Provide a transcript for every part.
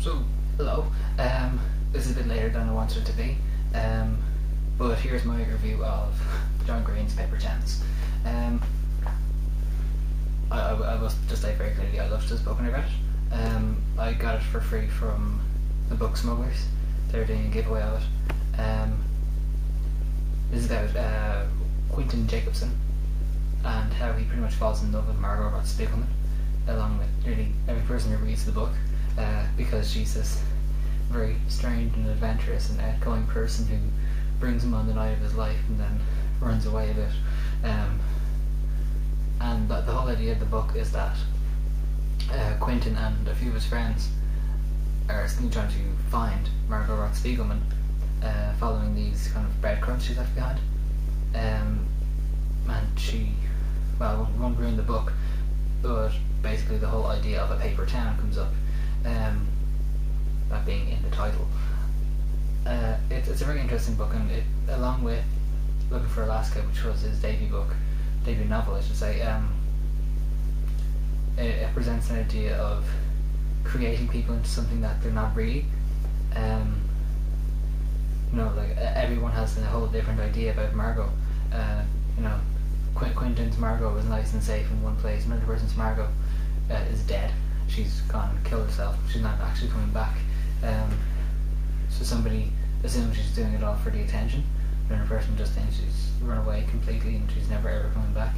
So, hello. This is a bit later than I wanted it to be, but here's my review of John Green's Paper Towns. I must just say very clearly, I loved this book when I read it. I got it for free from the Book Smugglers. They were doing a giveaway of it. This is about Quentin Jacobson and how he pretty much falls in love with Margot Spiegelman, along with nearly every person who reads the book, because she's this very strange and adventurous and outgoing person who brings him on the night of his life and then runs away a bit. And the whole idea of the book is that Quentin and a few of his friends are still trying to find Margot Spiegelman, following these kind of breadcrumbs she's left behind. And she, well, I won't ruin the book, but basically the whole idea of a paper town comes up, that being in the title. It's a very interesting book, and it, along with Looking for Alaska, which was his debut novel I should say, it presents an idea of creating people into something that they're not really. Like everyone has a whole different idea about Margot. Quentin's Margot was nice and safe in one place. Another person's Margot is dead. She's gone and killed herself. She's not actually coming back. So somebody assumes she's doing it all for the attention. Another person just thinks she's run away completely and she's never ever coming back.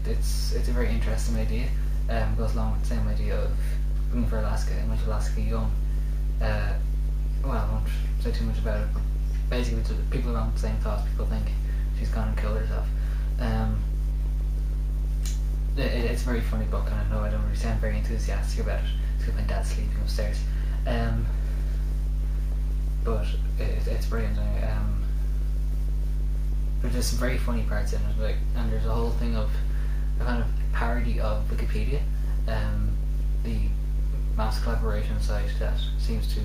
It's a very interesting idea. Goes along with the same idea of Looking for Alaska, in which Alaska Young, I won't say too much about it, but basically people around the same thoughts. People think she's gone and killed herself. It's a very funny book, and I know I don't really sound very enthusiastic about it. It's because my dad's sleeping upstairs. But it's brilliant. There's some very funny parts in it, and there's a whole thing of a kind of parody of Wikipedia, the mass collaboration site that seems to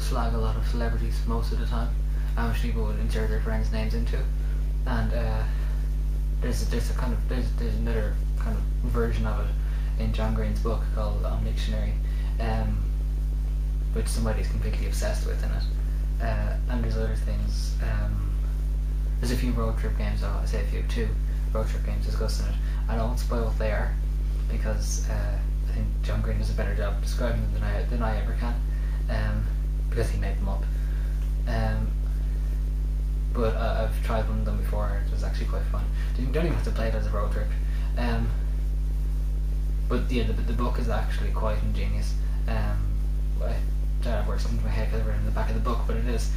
slag a lot of celebrities most of the time, and which people would insert their friends' names into. And there's another kind of version of it in John Green's book called Dictionary, which somebody's completely obsessed with in it. And there's other things. There's a few road trip games. I say a few, 2 road trip games discussed in it. I won't spoil what they are, because I think John Green does a better job describing them than I ever can, because he made them up. But I've tried one of them before, and it was actually quite fun. You don't even have to play it as a road trip. But yeah, the book is actually quite ingenious. I don't have something in my head because I've written in the back of the book, but it is.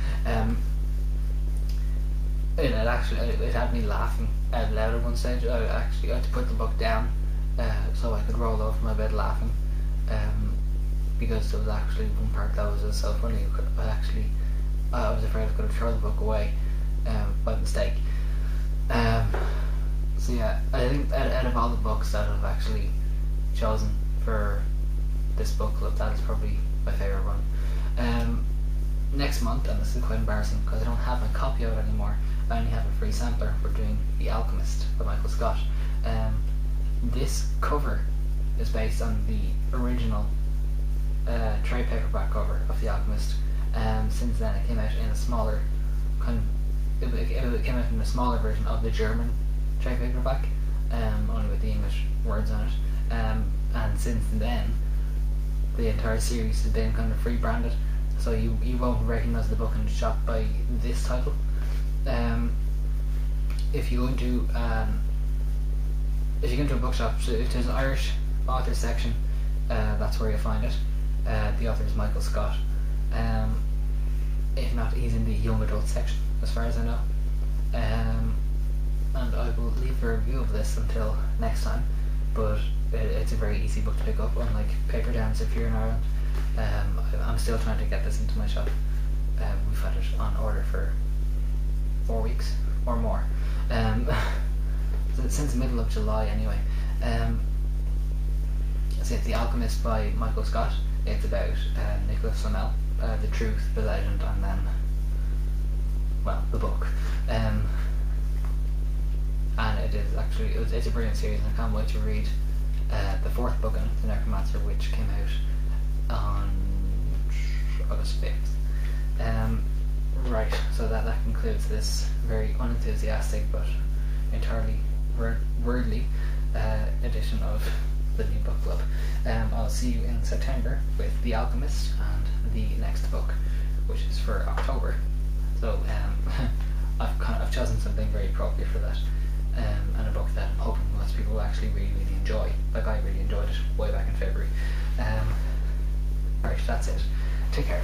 It had me laughing out loud at one stage. I had to put the book down so I could roll over my bed laughing, because there was actually one part that was just so funny. I was afraid I was going to throw the book away by mistake. So yeah, I think out of all the books that I've actually chosen for this book club, that is probably my favourite one. Next month, and this is quite embarrassing because I don't have my copy of it anymore, I only have a free sampler. We're doing The Alchemist by Michael Scott. This cover is based on the original trade paperback cover of The Alchemist. Since then it came out in a smaller it came out in a smaller version of the German trade paperback, only with the English words on it. And since then the entire series has been kind of rebranded, so you won't recognise the book in the shop by this title. If you go into a bookshop, so if there's an Irish author section, that's where you'll find it. The author is Michael Scott. If not, he's in the young adult section, as far as I know. And I will leave a review of this until next time, but it's a very easy book to pick up, unlike Paper Towns if you're in Ireland. I'm still trying to get this into my shop. We've had it on order for 4 weeks or more, since the middle of July anyway. So it's The Alchemist by Michael Scott. It's about Nicholas Flamel, the truth, the legend, and then, well, the book. And it is actually, it's a brilliant series, and I can't wait to read The fourth book in it, The Necromancer, which came out on August 5th. Right, so that concludes this very unenthusiastic but entirely worldly edition of the New Book Club. I'll see you in September with The Alchemist and the next book, which is for October. So I've chosen something very appropriate for that, and a book that I'm hoping most people will actually really enjoy. Like I really enjoyed it way back in February. Alright, that's it. Take care.